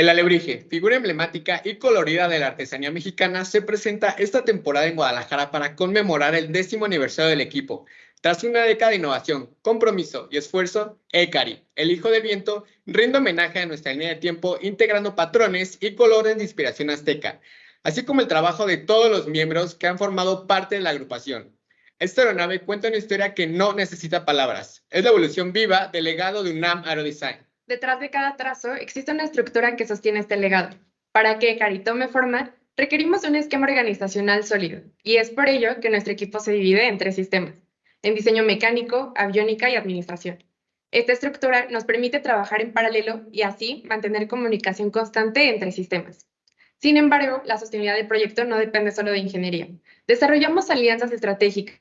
El alebrije, figura emblemática y colorida de la artesanía mexicana, se presenta esta temporada en Guadalajara para conmemorar el 10º aniversario del equipo. Tras una década de innovación, compromiso y esfuerzo, Ecari, el hijo del viento, rinde homenaje a nuestra línea de tiempo integrando patrones y colores de inspiración azteca, así como el trabajo de todos los miembros que han formado parte de la agrupación. Esta aeronave cuenta una historia que no necesita palabras. Es la evolución viva del legado de UNAM Aerodesign. Detrás de cada trazo existe una estructura que sostiene este legado. Para que Ecari tome forma, requerimos un esquema organizacional sólido, y es por ello que nuestro equipo se divide en 3 sistemas, en diseño mecánico, aviónica y administración. Esta estructura nos permite trabajar en paralelo y así mantener comunicación constante entre sistemas. Sin embargo, la sostenibilidad del proyecto no depende solo de ingeniería. Desarrollamos alianzas estratégicas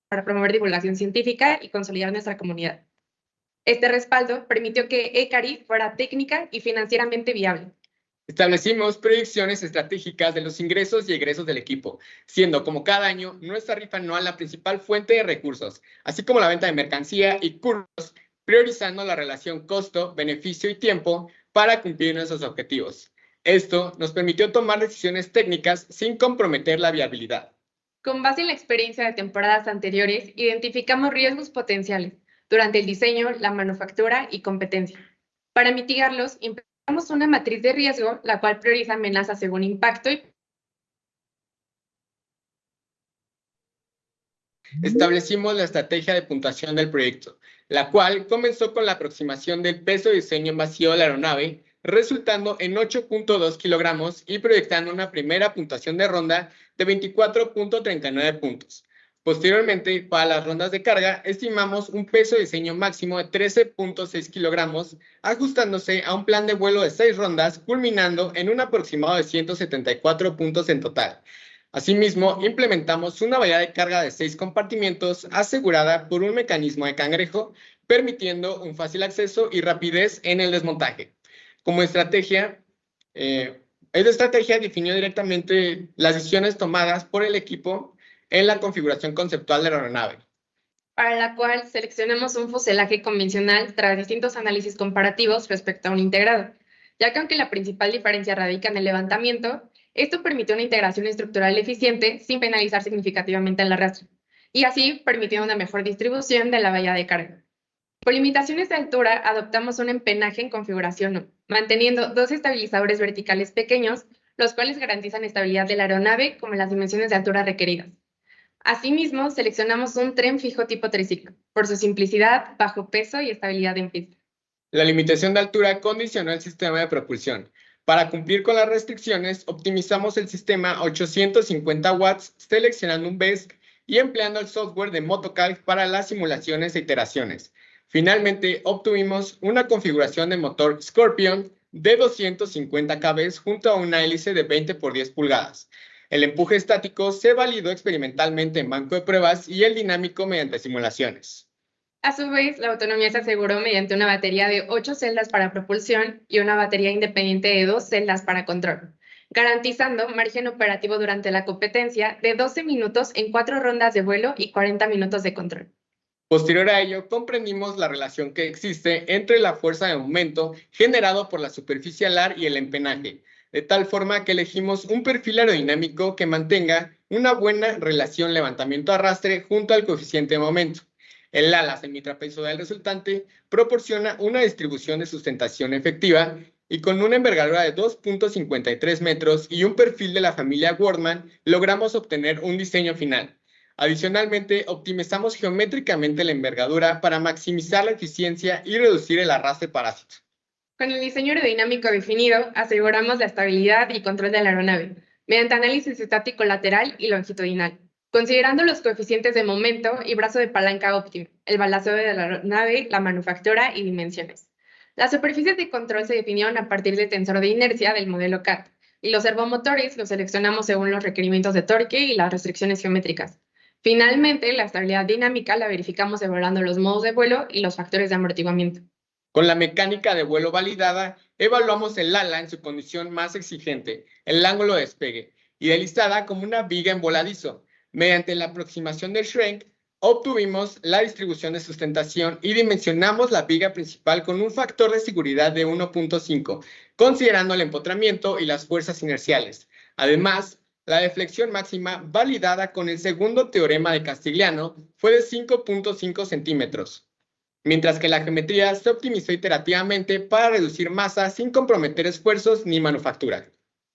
para promover divulgación científica y consolidar nuestra comunidad. Este respaldo permitió que Ecari fuera técnica y financieramente viable. Establecimos proyecciones estratégicas de los ingresos y egresos del equipo, siendo como cada año nuestra rifa anual la principal fuente de recursos, así como la venta de mercancía y cursos, priorizando la relación costo, beneficio y tiempo para cumplir nuestros objetivos. Esto nos permitió tomar decisiones técnicas sin comprometer la viabilidad. Con base en la experiencia de temporadas anteriores, identificamos riesgos potenciales durante el diseño, la manufactura y competencia. Para mitigarlos, implementamos una matriz de riesgo, la cual prioriza amenazas según impacto y establecimos la estrategia de puntuación del proyecto, la cual comenzó con la aproximación del peso de diseño en vacío de la aeronave, resultando en 8.2 kilogramos y proyectando una primera puntuación de ronda de 24.39 puntos. Posteriormente, para las rondas de carga, estimamos un peso de diseño máximo de 13.6 kilogramos, ajustándose a un plan de vuelo de 6 rondas, culminando en un aproximado de 174 puntos en total. Asimismo, implementamos una bahía de carga de 6 compartimientos asegurada por un mecanismo de cangrejo, permitiendo un fácil acceso y rapidez en el desmontaje. Como estrategia, esta estrategia definió directamente las decisiones tomadas por el equipo en la configuración conceptual de la aeronave, para la cual seleccionamos un fuselaje convencional tras distintos análisis comparativos respecto a un integrado, ya que aunque la principal diferencia radica en el levantamiento, esto permitió una integración estructural eficiente sin penalizar significativamente el arrastre, y así permitió una mejor distribución de la bahía de carga. Por limitaciones de altura, adoptamos un empenaje en configuración 1, manteniendo 2 estabilizadores verticales pequeños, los cuales garantizan estabilidad de la aeronave como las dimensiones de altura requeridas. Asimismo, seleccionamos un tren fijo tipo triciclo, por su simplicidad, bajo peso y estabilidad en pista. La limitación de altura condicionó el sistema de propulsión. Para cumplir con las restricciones, optimizamos el sistema 850 watts, seleccionando un BESC y empleando el software de Motocalc para las simulaciones e iteraciones. Finalmente, obtuvimos una configuración de motor Scorpion de 250 kb junto a una hélice de 20 por 10 pulgadas. El empuje estático se validó experimentalmente en banco de pruebas y el dinámico mediante simulaciones. A su vez, la autonomía se aseguró mediante una batería de 8 celdas para propulsión y una batería independiente de 2 celdas para control, garantizando margen operativo durante la competencia de 12 minutos en 4 rondas de vuelo y 40 minutos de control. Posterior a ello, comprendimos la relación que existe entre la fuerza de momento generado por la superficie alar y el empenaje, de tal forma que elegimos un perfil aerodinámico que mantenga una buena relación levantamiento-arrastre junto al coeficiente de momento. El ala semitrapezoidal resultante proporciona una distribución de sustentación efectiva y con una envergadura de 2.53 metros y un perfil de la familia Wortmann, logramos obtener un diseño final. Adicionalmente, optimizamos geométricamente la envergadura para maximizar la eficiencia y reducir el arrastre parásito. Con el diseño aerodinámico definido, aseguramos la estabilidad y control de la aeronave, mediante análisis estático lateral y longitudinal, considerando los coeficientes de momento y brazo de palanca óptimo, el balanceo de la aeronave, la manufactura y dimensiones. Las superficies de control se definieron a partir del tensor de inercia del modelo CAT, y los servomotores los seleccionamos según los requerimientos de torque y las restricciones geométricas. Finalmente, la estabilidad dinámica la verificamos evaluando los modos de vuelo y los factores de amortiguamiento. Con la mecánica de vuelo validada, evaluamos el ala en su condición más exigente, el ángulo de despegue, idealizada como una viga en voladizo. Mediante la aproximación del Schrenk, obtuvimos la distribución de sustentación y dimensionamos la viga principal con un factor de seguridad de 1.5, considerando el empotramiento y las fuerzas inerciales. Además, la deflexión máxima validada con el segundo teorema de Castigliano fue de 5.5 centímetros, mientras que la geometría se optimizó iterativamente para reducir masa sin comprometer esfuerzos ni manufactura.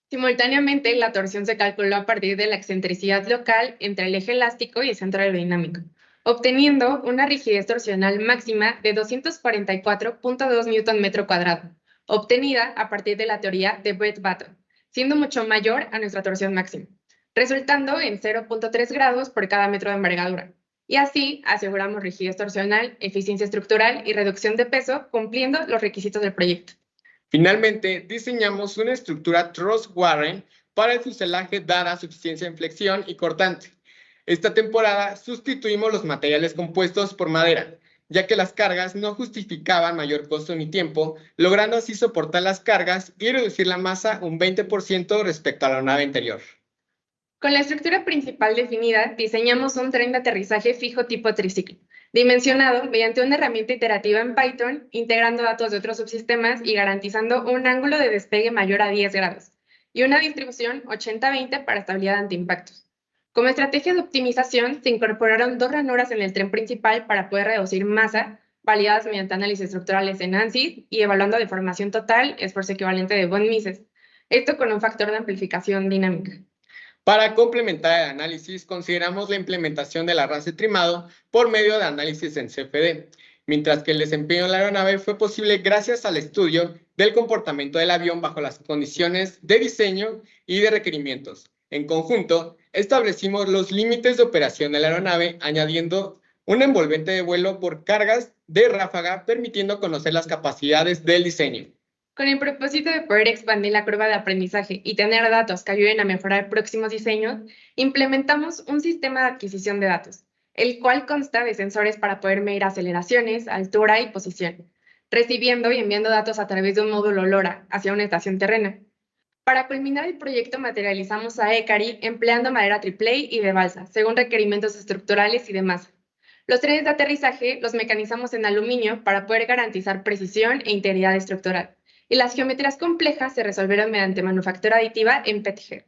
Simultáneamente, la torsión se calculó a partir de la excentricidad local entre el eje elástico y el centro aerodinámico, obteniendo una rigidez torsional máxima de 244.2 Newton metro cuadrado, obtenida a partir de la teoría de Brett-Batten, siendo mucho mayor a nuestra torsión máxima, resultando en 0.3 grados por cada metro de envergadura. Y así aseguramos rigidez torsional, eficiencia estructural y reducción de peso, cumpliendo los requisitos del proyecto. Finalmente, diseñamos una estructura truss-Warren para el fuselaje dada suficiencia en flexión y cortante. Esta temporada sustituimos los materiales compuestos por madera, ya que las cargas no justificaban mayor costo ni tiempo, logrando así soportar las cargas y reducir la masa un 20% respecto a la nave anterior. Con la estructura principal definida, diseñamos un tren de aterrizaje fijo tipo triciclo, dimensionado mediante una herramienta iterativa en Python, integrando datos de otros subsistemas y garantizando un ángulo de despegue mayor a 10 grados, y una distribución 80-20 para estabilidad ante impactos. Como estrategia de optimización, se incorporaron 2 ranuras en el tren principal para poder reducir masa, validadas mediante análisis estructurales en ANSYS y evaluando deformación total, esfuerzo equivalente de von Mises, esto con un factor de amplificación dinámica. Para complementar el análisis, consideramos la implementación del arrastre trimado por medio de análisis en CFD, mientras que el desempeño de la aeronave fue posible gracias al estudio del comportamiento del avión bajo las condiciones de diseño y de requerimientos. En conjunto, establecimos los límites de operación de la aeronave, añadiendo un envolvente de vuelo por cargas de ráfaga, permitiendo conocer las capacidades del diseño. Con el propósito de poder expandir la curva de aprendizaje y tener datos que ayuden a mejorar próximos diseños, implementamos un sistema de adquisición de datos, el cual consta de sensores para poder medir aceleraciones, altura y posición, recibiendo y enviando datos a través de un módulo LoRa hacia una estación terrena. Para culminar el proyecto materializamos a ECARI empleando madera AAA y de balsa, según requerimientos estructurales y de masa. Los trenes de aterrizaje los mecanizamos en aluminio para poder garantizar precisión e integridad estructural, y las geometrías complejas se resolvieron mediante manufactura aditiva en PETG.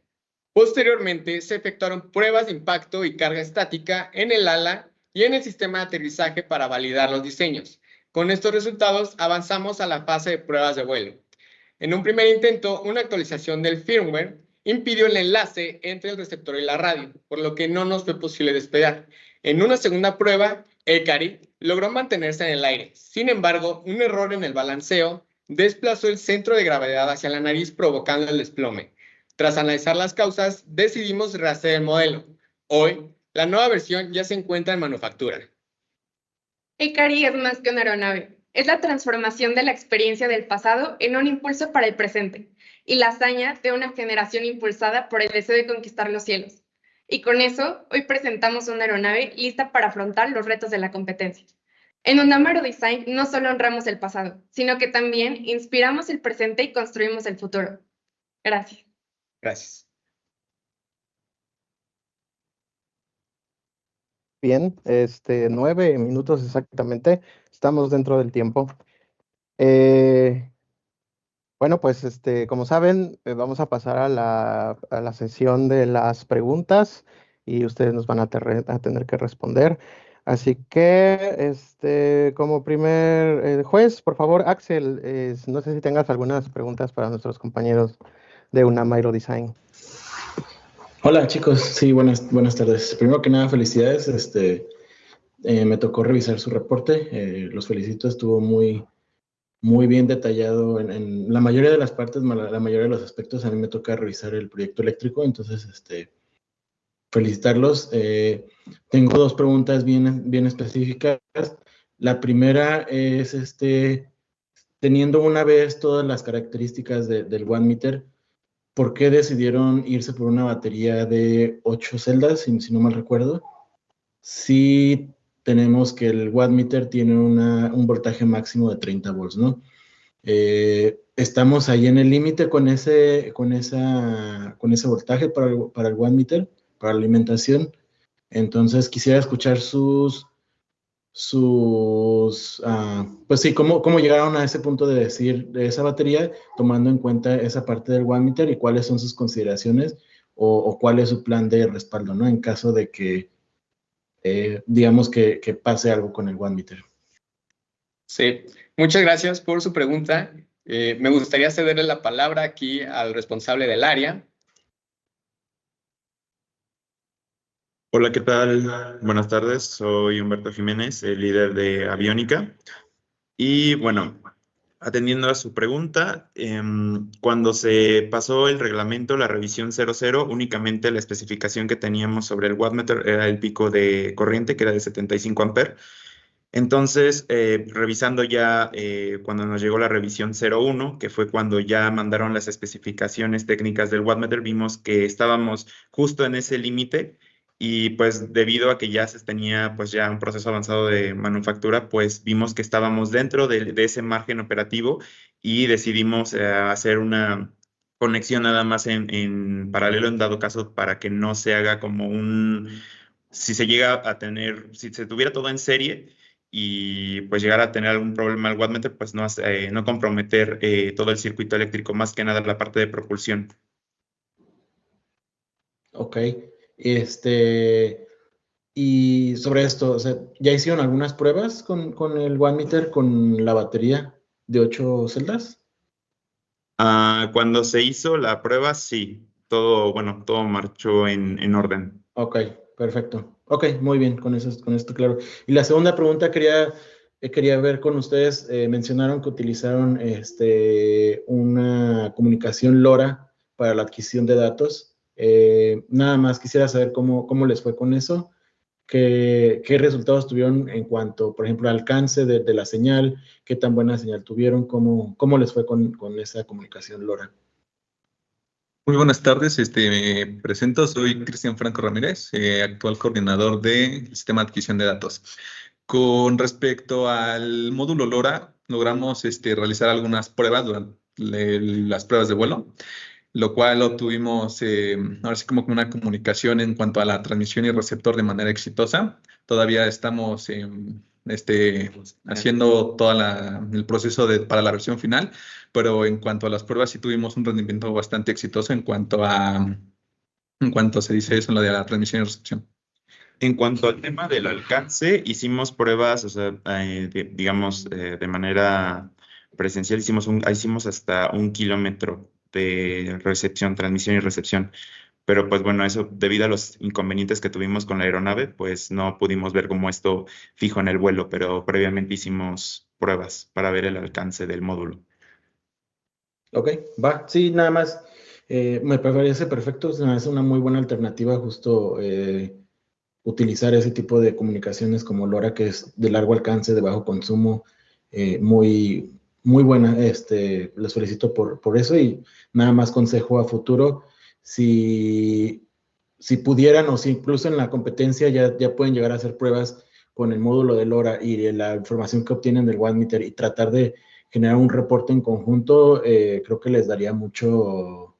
Posteriormente, se efectuaron pruebas de impacto y carga estática en el ala y en el sistema de aterrizaje para validar los diseños. Con estos resultados, avanzamos a la fase de pruebas de vuelo. En un primer intento, una actualización del firmware impidió el enlace entre el receptor y la radio, por lo que no nos fue posible despegar. En una segunda prueba, ECARI logró mantenerse en el aire. Sin embargo, un error en el balanceo desplazó el centro de gravedad hacia la nariz, provocando el desplome. Tras analizar las causas, decidimos rehacer el modelo. Hoy, la nueva versión ya se encuentra en manufactura. ECARI es más que una aeronave. Es la transformación de la experiencia del pasado en un impulso para el presente y la hazaña de una generación impulsada por el deseo de conquistar los cielos. Y con eso, hoy presentamos una aeronave lista para afrontar los retos de la competencia. En Unamaro Design no solo honramos el pasado, sino que también inspiramos el presente y construimos el futuro. Gracias. Gracias. Bien, 9 minutos exactamente. Estamos dentro del tiempo. Bueno, pues como saben, vamos a pasar a la sesión de las preguntas y ustedes nos van a tener que responder. Así que, como primer juez, por favor, Axel, no sé si tengas algunas preguntas para nuestros compañeros de Unamaro Design. Hola chicos, sí, buenas tardes. Primero que nada, felicidades. Me tocó revisar su reporte. Los felicito, estuvo muy bien detallado en la mayoría de las partes, la mayoría de los aspectos. A mí me toca revisar el proyecto eléctrico, entonces felicitarlos. Tengo 2 preguntas bien específicas. La primera es, teniendo una vez todas las características del Watt Meter, ¿por qué decidieron irse por una batería de 8 celdas, si no mal recuerdo? Sí tenemos que el Watt Meter tiene un voltaje máximo de 30 volts, ¿no? Estamos ahí en el límite con ese voltaje para el Watt Meter, para la alimentación. Entonces quisiera escuchar pues sí, cómo llegaron a ese punto de decir de esa batería, tomando en cuenta esa parte del One Meter y cuáles son sus consideraciones o cuál es su plan de respaldo, ¿no? En caso de que, digamos que pase algo con el One Meter. Sí, muchas gracias por su pregunta. Me gustaría cederle la palabra aquí al responsable del área. Hola, ¿qué tal? Buenas tardes, soy Humberto Jiménez, el líder de Aviónica. Y bueno, atendiendo a su pregunta, cuando se pasó el reglamento, la revisión 00, únicamente la especificación que teníamos sobre el wattmeter era el pico de corriente, que era de 75 amperes. Entonces, revisando ya cuando nos llegó la revisión 01, que fue cuando ya mandaron las especificaciones técnicas del wattmeter, vimos que estábamos justo en ese límite y pues debido a que ya se tenía pues ya un proceso avanzado de manufactura, pues vimos que estábamos dentro de ese margen operativo y decidimos hacer una conexión nada más en paralelo en dado caso para que no se haga como si se llega a tener, si se tuviera todo en serie y pues llegar a tener algún problema al wattmeter, pues no comprometer todo el circuito eléctrico, más que nada la parte de propulsión. Ok, y sobre esto, o sea, ¿ya hicieron algunas pruebas con el One Meter, con la batería de 8 celdas? Cuando se hizo la prueba, sí, todo, bueno, todo marchó en orden. Ok, perfecto. Ok, muy bien, con esto claro. Y la segunda pregunta quería ver con ustedes, mencionaron que utilizaron una comunicación LoRa para la adquisición de datos. Nada más quisiera saber cómo les fue con eso, qué resultados tuvieron en cuanto, por ejemplo, al alcance de la señal, qué tan buena señal tuvieron, cómo les fue con esa comunicación LoRa. Muy buenas tardes, me presento, soy Cristian Franco Ramírez, actual coordinador del sistema de adquisición de datos. Con respecto al módulo LoRa, logramos realizar algunas pruebas durante las pruebas de vuelo, lo cual obtuvimos ahora sí como una comunicación en cuanto a la transmisión y receptor de manera exitosa. Todavía estamos haciendo todo el proceso para la versión final, pero en cuanto a las pruebas sí tuvimos un rendimiento bastante exitoso en cuanto se dice eso, en lo de la transmisión y recepción. En cuanto al tema del alcance, hicimos pruebas, o sea, digamos, de manera presencial, hicimos hasta 1 kilómetro de recepción, transmisión y recepción. Pero pues bueno, eso debido a los inconvenientes que tuvimos con la aeronave, pues no pudimos ver como esto fijo en el vuelo, pero previamente hicimos pruebas para ver el alcance del módulo. Ok, va. Sí, nada más. Me parece perfecto. Es una muy buena alternativa justo utilizar ese tipo de comunicaciones como LoRa, que es de largo alcance, de bajo consumo, muy, muy buena. Les felicito por eso y nada más consejo a futuro. Si pudieran o si incluso en la competencia ya pueden llegar a hacer pruebas con el módulo de LoRa y de la información que obtienen del One Meter y tratar de generar un reporte en conjunto, creo que les daría mucho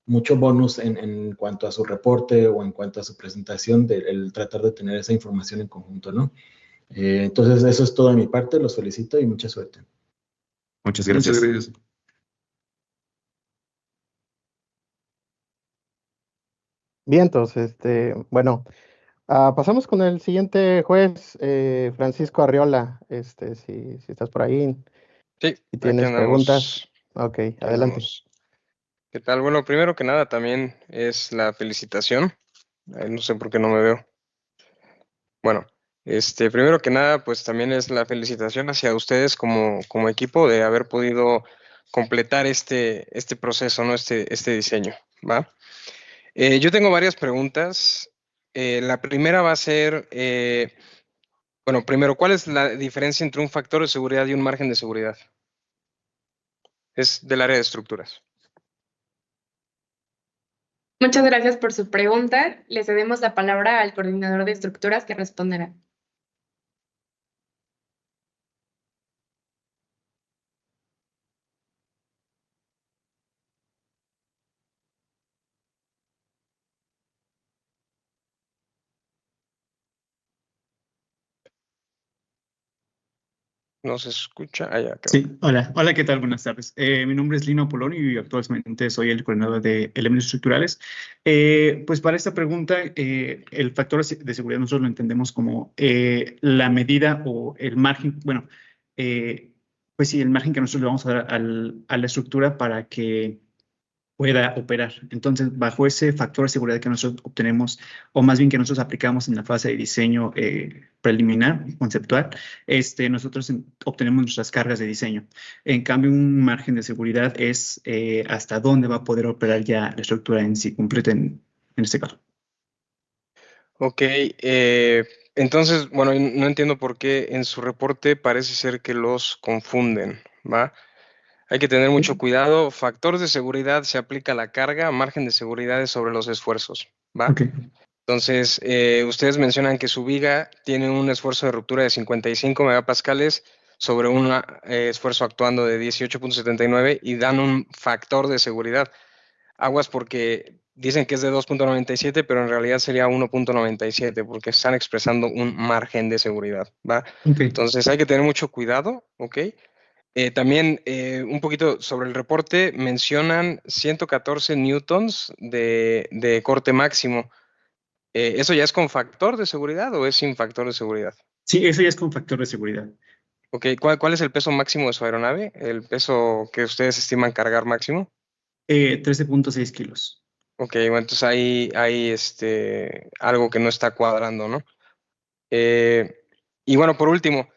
bonus en cuanto a su reporte o en cuanto a su presentación, el tratar de tener esa información en conjunto, ¿no? Entonces, eso es todo de mi parte, los felicito y mucha suerte. Muchas Muchas gracias. gracias. Bien, entonces, bueno, pasamos con el siguiente juez, Francisco Arriola. Si estás por ahí, Sí, si aquí tienes preguntas. andamos. Ok, Aquí adelante. andamos. ¿Qué tal? Bueno, primero que nada también es la felicitación. No sé por qué no me veo. Bueno, primero que nada, pues también es la felicitación hacia ustedes como equipo de haber podido completar este proceso, ¿no? Este diseño, ¿va? Yo tengo varias preguntas. La primera va a ser, bueno, primero, ¿cuál es la diferencia entre un factor de seguridad y un margen de seguridad? Es del área de estructuras. Muchas gracias por su pregunta. Le cedemos la palabra al coordinador de estructuras que responderá. ¿No se escucha? Ah, ya, creo. Sí, hola, ¿qué tal? Buenas tardes. Mi nombre es Lino Polonio y actualmente soy el coordinador de elementos estructurales. Pues para esta pregunta, el factor de seguridad nosotros lo entendemos como la medida o el margen, bueno, pues sí, el margen que nosotros le vamos a dar a la estructura para que pueda operar. Entonces, bajo ese factor de seguridad que nosotros obtenemos, o más bien que nosotros aplicamos en la fase de diseño preliminar, conceptual, nosotros obtenemos nuestras cargas de diseño. En cambio, un margen de seguridad es hasta dónde va a poder operar ya la estructura en sí completa en este caso. Ok, entonces, bueno, no entiendo por qué en su reporte parece ser que los confunden, ¿va? Hay que tener mucho cuidado. Factor de seguridad se aplica a la carga, margen de seguridad es sobre los esfuerzos, ¿va? Ok. Entonces, ustedes mencionan que su viga tiene un esfuerzo de ruptura de 55 megapascales sobre un esfuerzo actuando de 18.79 y dan un factor de seguridad. Aguas porque dicen que es de 2.97, pero en realidad sería 1.97 porque están expresando un margen de seguridad, ¿va? Ok. Entonces hay que tener mucho cuidado, ¿ok? También un poquito sobre el reporte, mencionan 114 newtons de corte máximo. ¿Eso ya es con factor de seguridad o es sin factor de seguridad? Sí, eso ya es con factor de seguridad. Ok, ¿cuál es el peso máximo de su aeronave? ¿El peso que ustedes estiman cargar máximo? 13.6 kilos. Ok, bueno, entonces hay algo que no está cuadrando, ¿no? Y bueno, por último,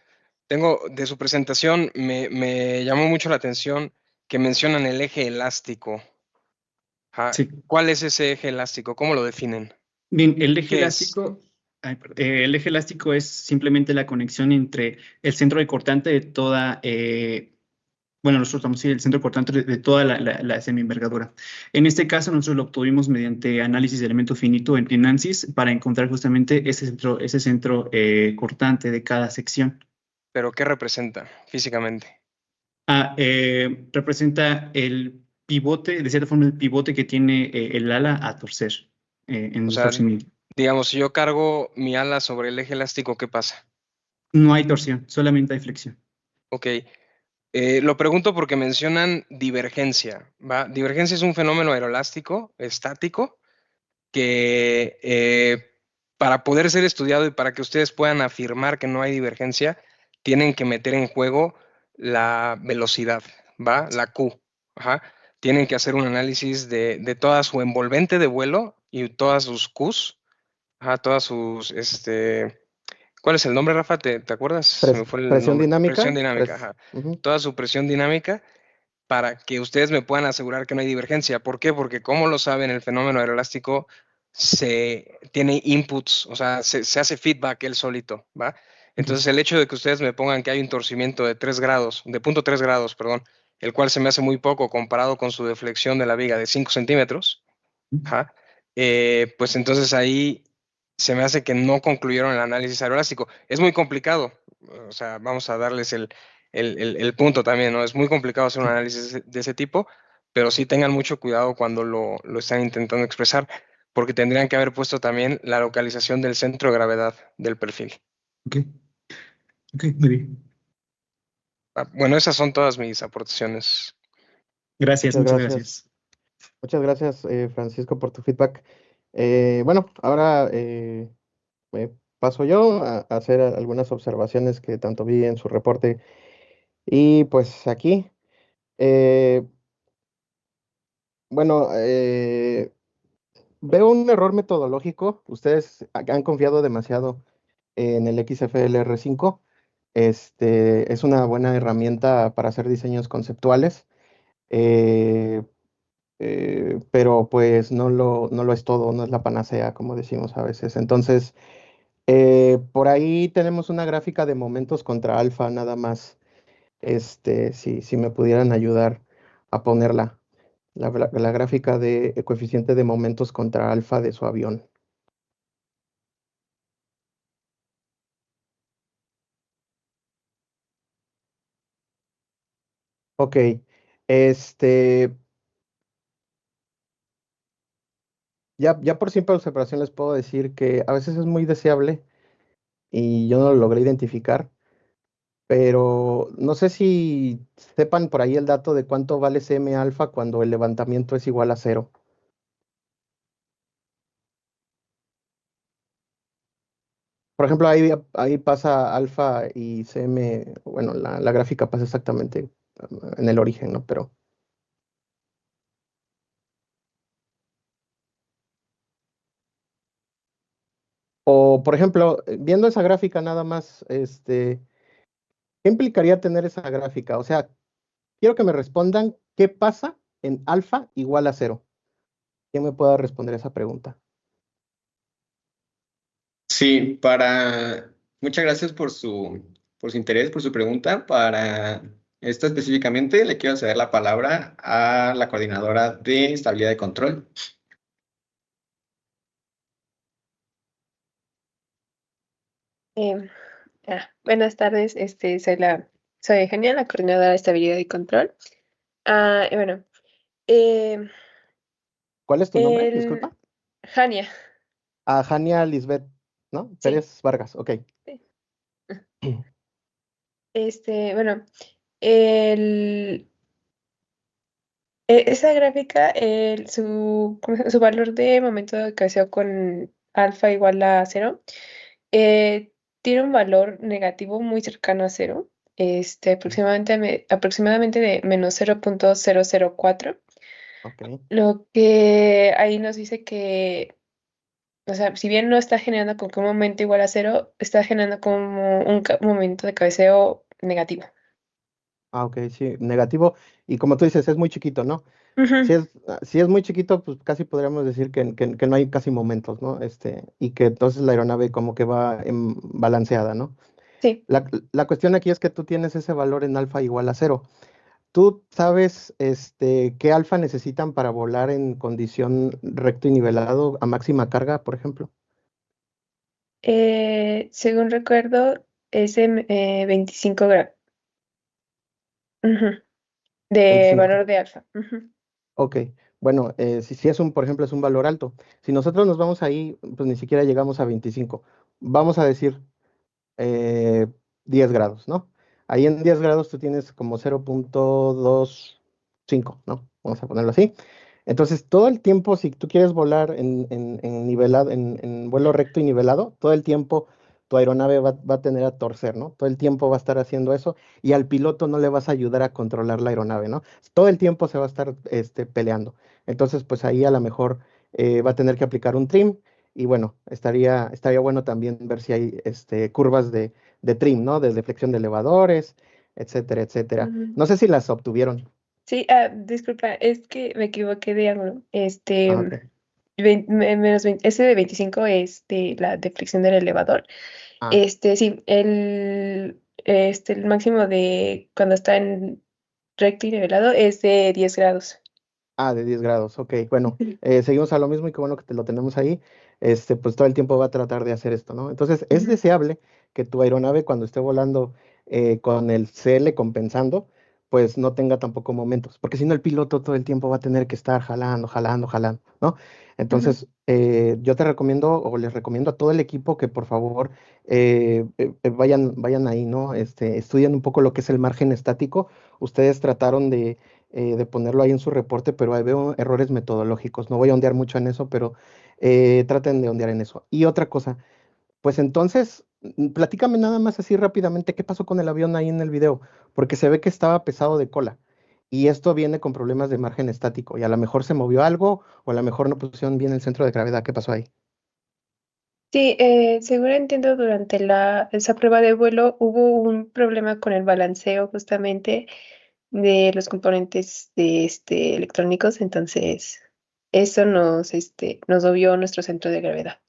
tengo de su presentación, me llamó mucho la atención que mencionan el eje elástico. Ajá. Sí. ¿Cuál es ese eje elástico? ¿Cómo lo definen? Bien, el eje ¿Qué es? elástico, el eje elástico es simplemente la conexión entre el centro de cortante de toda, bueno, nosotros vamos a decir el centro cortante de toda la semi-envergadura. En este caso, nosotros lo obtuvimos mediante análisis de elemento finito en ANSYS para encontrar justamente ese centro cortante de cada sección. ¿Pero qué representa físicamente? Representa el pivote, de cierta forma, el pivote que tiene el ala a torcer en O el sea, torcimiento. digamos, si yo cargo mi ala sobre el eje elástico, ¿qué pasa? No hay torsión, solamente hay flexión. Ok. Lo pregunto porque mencionan divergencia, ¿va? Divergencia es un fenómeno aeroelástico, estático, que para poder ser estudiado y para que ustedes puedan afirmar que no hay divergencia, tienen que meter en juego la velocidad, ¿va? La Q. Ajá. Tienen que hacer un análisis de toda su envolvente de vuelo y todas sus Qs, ajá, todas sus, ¿cuál es el nombre, Rafa? ¿Te acuerdas? Se me fue el Presión nombre. dinámica. Presión dinámica, ajá. Toda su presión dinámica para que ustedes me puedan asegurar que no hay divergencia. ¿Por qué? Porque como lo saben, el fenómeno aeroelástico se tiene inputs, o sea, se hace feedback él solito, ¿va? Entonces el hecho de que ustedes me pongan que hay un torcimiento de 3 grados, de 0.3 grados, perdón, el cual se me hace muy poco comparado con su deflexión de la viga de 5 centímetros, ¿ja? Pues entonces ahí se me hace que no concluyeron el análisis aeroelástico. Es muy complicado, o sea, vamos a darles el punto también, ¿no? Es muy complicado hacer un análisis de ese tipo, pero sí tengan mucho cuidado cuando lo están intentando expresar, porque tendrían que haber puesto también la localización del centro de gravedad del perfil. Ok, muy bien. Bueno, esas son todas mis aportaciones. Gracias, muchas gracias. Muchas gracias, Francisco, por tu feedback. Bueno, ahora me paso yo a hacer algunas observaciones que tanto vi en su reporte y pues aquí. Bueno, veo un error metodológico. Ustedes han confiado demasiado en el XFLR5. Es una buena herramienta para hacer diseños conceptuales, eh, pero pues no lo es todo, no es la panacea, como decimos a veces. Entonces, por ahí tenemos una gráfica de momentos contra alfa nada más. Si me pudieran ayudar a ponerla, la gráfica de coeficiente de momentos contra alfa de su avión. Ok, ya por simple observación les puedo decir que a veces es muy deseable y yo no lo logré identificar, pero no sé si sepan por ahí el dato de cuánto vale CM alfa cuando el levantamiento es igual a 0. Por ejemplo, ahí pasa alfa y CM, bueno, la gráfica pasa exactamente en el origen, ¿no? Pero o, por ejemplo, viendo esa gráfica nada más, ¿qué implicaría tener esa gráfica? O sea, quiero que me respondan qué pasa en alfa igual a 0. ¿Quién me pueda responder esa pregunta? Sí, muchas gracias por su interés, por su pregunta. Para esto específicamente, le quiero ceder la palabra a la coordinadora de estabilidad y control. Em, Buenas tardes, soy Genia, la coordinadora de estabilidad y control. Y bueno, em, ¿Cuál es tu nombre? el Disculpa. Jania, Jania Lisbeth, ¿no? sí, Pérez Vargas, ok. sí. Bueno, el, esa gráfica, su valor de momento de cabeceo con alfa igual a 0, eh, tiene un valor negativo muy cercano a 0, aproximadamente de menos 0.004. Ok. Lo que ahí nos dice que, o sea, si bien no está generando como que un momento igual a 0, está generando como un momento de cabeceo negativo. Ok, sí, negativo. Y como tú dices, es muy chiquito, ¿no? Ujú, Si es muy chiquito, pues casi podríamos decir que no hay casi momentos, ¿no? Y que entonces la aeronave como que va balanceada, ¿no? sí. La cuestión aquí es que tú tienes ese valor en alfa igual a 0. ¿Tú sabes qué alfa necesitan para volar en condición recto y nivelado a máxima carga, por ejemplo? Según recuerdo, es de 25 grados. Ujú, de 25. valor de alfa. Ujú. Ok, bueno, si es por ejemplo, es un valor alto. Si nosotros nos vamos ahí, pues ni siquiera llegamos a 25. Vamos a decir eh, 10 grados, ¿no? Ahí en 10 grados tú tienes como 0.25, ¿no? Vamos a ponerlo así. Entonces, todo el tiempo, si tú quieres volar en nivelado, en vuelo recto y nivelado, todo el tiempo tu aeronave va a tener a torcer, ¿no? Todo el tiempo va a estar haciendo eso y al piloto no le vas a ayudar a controlar la aeronave, ¿no? Todo el tiempo se va a estar peleando. Entonces, pues ahí a lo mejor va a tener que aplicar un trim y bueno, estaría bueno también ver si hay curvas de trim, ¿no? De deflexión de elevadores, etcétera, etcétera. Ujú. No sé si las obtuvieron. Sí, disculpa, es que me equivoqué de ángulo. Ok. Ese de 25 es de la deflexión del elevador. Ah, Sí, el máximo de cuando está en recto y nivelado es de 10 grados. de 10 grados, ok. Bueno, seguimos a lo mismo y qué bueno que te lo tenemos ahí. Pues todo el tiempo va a tratar de hacer esto, ¿no? Entonces, es Ujú. deseable que tu aeronave cuando esté volando con el CL compensando, pues no tenga tampoco momentos, porque si no el piloto todo el tiempo va a tener que estar jalando, jalando, jalando, ¿no? Ujú. Entonces, yo te recomiendo o les recomiendo a todo el equipo que por favor vayan ahí, ¿no? Estudien un poco lo que es el margen estático. Ustedes trataron de ponerlo ahí en su reporte, pero ahí veo errores metodológicos. No voy a ondear mucho en eso, pero traten de ondear en eso. Y otra cosa, pues entonces, platícame nada más así rápidamente qué pasó con el avión ahí en el video, porque se ve que estaba pesado de cola. Y esto viene con problemas de margen estático. Y a lo mejor se movió algo, o a lo mejor no pusieron bien el centro de gravedad. ¿Qué pasó ahí? Sí, según entiendo, durante esa prueba de vuelo hubo un problema con el balanceo justamente de los componentes electrónicos, entonces eso nos movió nuestro centro de gravedad.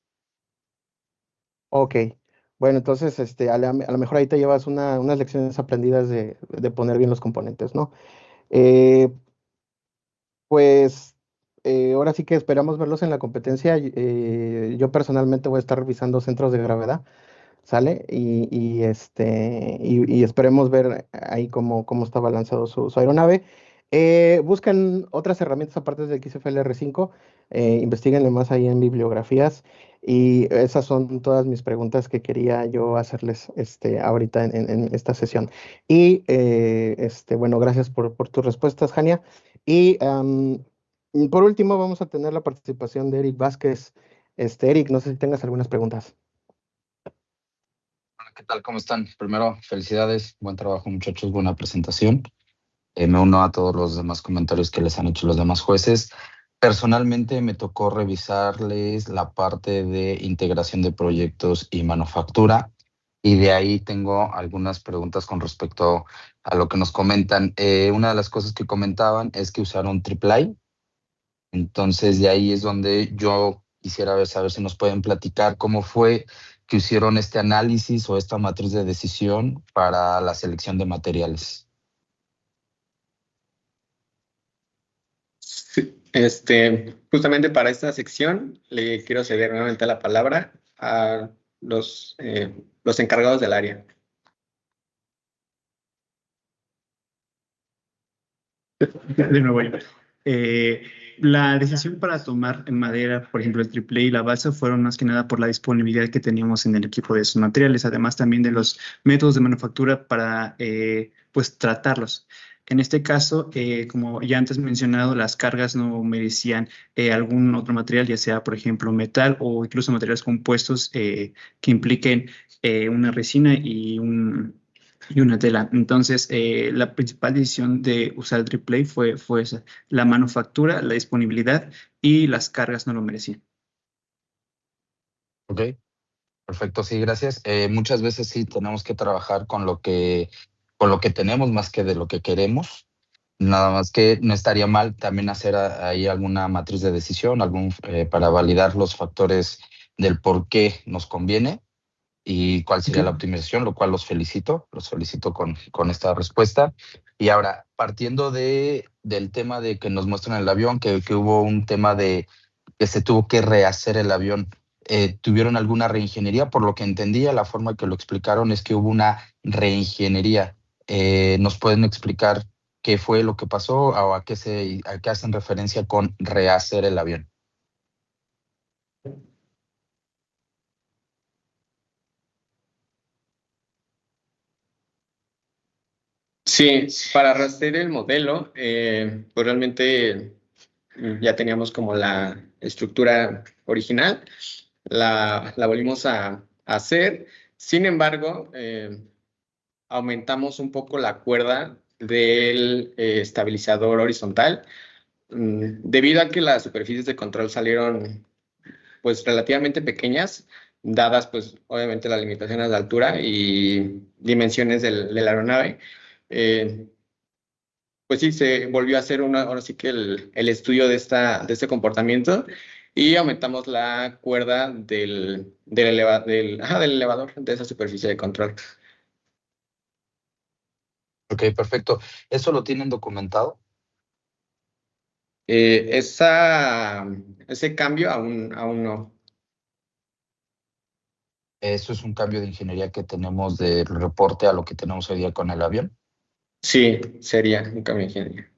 Ok. Bueno, entonces, a lo mejor ahí te llevas unas lecciones aprendidas de poner bien los componentes, ¿no? Eh, Pues ahora sí que esperamos verlos en la competencia. Yo personalmente voy a estar revisando centros de gravedad, ¿sale? Y esperemos ver ahí cómo está balanceado su aeronave. Busquen otras herramientas aparte de XFLR5, investiguenle más ahí en bibliografías y esas son todas mis preguntas que quería yo hacerles ahorita en esta sesión. Y bueno, gracias por tus respuestas, Jania. Y por último vamos a tener la participación de Eric Vázquez. Eric, no sé si tengas algunas preguntas. Hola, ¿qué tal? ¿Cómo están? Primero, felicidades, buen trabajo, muchachos, buena presentación. Me uno a todos los demás comentarios que les han hecho los demás jueces. Personalmente me tocó revisarles la parte de integración de proyectos y manufactura y de ahí tengo algunas preguntas con respecto a lo que nos comentan. Una de las cosas que comentaban es que usaron AAA, entonces de ahí es donde yo quisiera saber si nos pueden platicar cómo fue que hicieron este análisis o esta matriz de decisión para la selección de materiales. Justamente para esta sección le quiero ceder nuevamente la palabra a los encargados del área. De nuevo yo. La decisión para tomar en madera, por ejemplo, el AAA y la balsa, fueron más que nada por la disponibilidad que teníamos en el equipo de esos materiales, además también de los métodos de manufactura para pues tratarlos. En este caso, como ya antes mencionado, las cargas no merecían algún otro material, ya sea, por ejemplo, metal o incluso materiales compuestos que impliquen una resina y una tela. Entonces, la principal decisión de usar el AAA fue esa, la manufactura, la disponibilidad y las cargas no lo merecían. Ok, perfecto, sí, gracias. Muchas veces sí tenemos que trabajar con lo que tenemos más que de lo que queremos. Nada más que no estaría mal también hacer ahí alguna matriz de decisión, para validar los factores del por qué nos conviene y cuál sería la optimización, lo cual los felicito con esta respuesta. Y ahora, partiendo del tema de que nos muestran el avión, que hubo un tema de que se tuvo que rehacer el avión, ¿tuvieron alguna reingeniería? Por lo que entendía, la forma que lo explicaron es que hubo una reingeniería. ¿Nos pueden explicar qué fue lo que pasó o a qué hacen referencia con rehacer el avión? Sí, para rastrear el modelo, pues realmente ya teníamos como la estructura original, la volvimos a hacer. Sin embargo, aumentamos un poco la cuerda del estabilizador horizontal, debido a que las superficies de control salieron pues relativamente pequeñas, dadas pues obviamente las limitaciones de altura y dimensiones de la aeronave. Pues sí, se volvió a hacer ahora sí que el estudio de este comportamiento y aumentamos la cuerda del elevador, de esa superficie de control. Ok, perfecto. ¿Eso lo tienen documentado? Ese cambio aún no. ¿Eso es un cambio de ingeniería que tenemos del reporte a lo que tenemos hoy día con el avión? Sí, sería un cambio de ingeniería.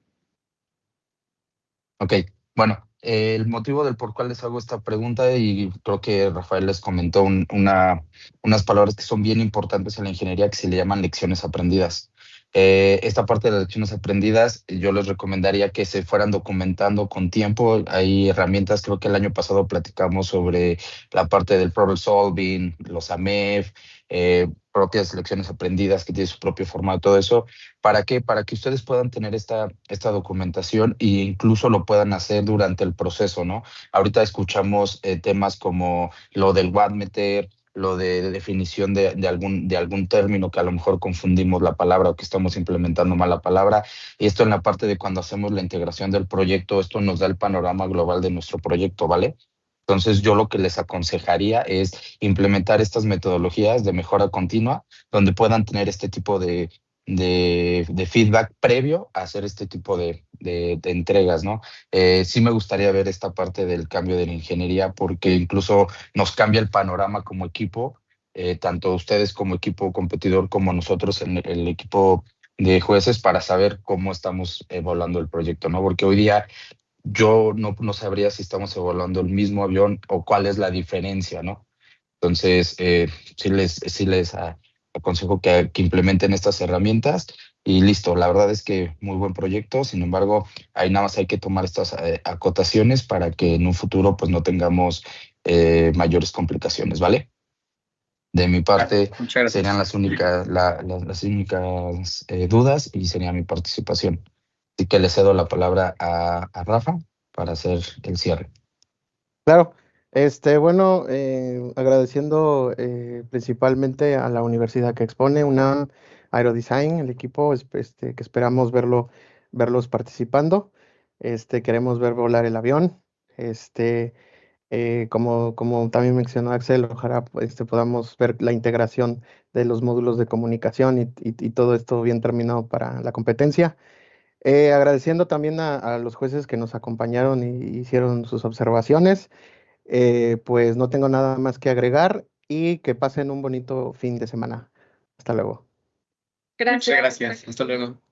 Ok, bueno, el motivo del por cual les hago esta pregunta, y creo que Rafael les comentó unas palabras que son bien importantes en la ingeniería que se le llaman lecciones aprendidas. Esta parte de las lecciones aprendidas, yo les recomendaría que se fueran documentando con tiempo. Hay herramientas, creo que el año pasado platicamos sobre la parte del problem solving, los AMEF, propias lecciones aprendidas que tiene su propio formato, todo eso. ¿Para qué? Para que ustedes puedan tener esta documentación e incluso lo puedan hacer durante el proceso, ¿no? Ahorita escuchamos temas como lo del wattmeter, lo de definición de algún término que a lo mejor confundimos la palabra o que estamos implementando mal la palabra. Y esto en la parte de cuando hacemos la integración del proyecto, esto nos da el panorama global de nuestro proyecto, ¿vale? Entonces yo lo que les aconsejaría es implementar estas metodologías de mejora continua, donde puedan tener este tipo de feedback previo a hacer este tipo de entregas, ¿no? Sí me gustaría ver esta parte del cambio de la ingeniería porque incluso nos cambia el panorama como equipo, tanto ustedes como equipo competidor como nosotros en el equipo de jueces para saber cómo estamos evaluando el proyecto, ¿no? Porque hoy día yo no sabría si estamos evaluando el mismo avión o cuál es la diferencia, ¿no? Entonces, sí les aconsejo que implementen estas herramientas y listo. La verdad es que muy buen proyecto. Sin embargo, ahí nada más hay que tomar estas acotaciones para que en un futuro pues no tengamos mayores complicaciones, ¿vale? De mi parte, Muchas gracias. serían las únicas dudas y sería mi participación. Así que le cedo la palabra a Rafa para hacer el cierre. Claro, bueno, agradeciendo principalmente a la universidad que expone, UNAM Aerodesign, el equipo, que esperamos verlos participando. Queremos ver volar el avión. Como también mencionó Axel, ojalá podamos ver la integración de los módulos de comunicación y todo esto bien terminado para la competencia. Agradeciendo también a los jueces que nos acompañaron y hicieron sus observaciones. Pues no tengo nada más que agregar y que pasen un bonito fin de semana. Hasta luego. Gracias. Muchas gracias. Hasta luego.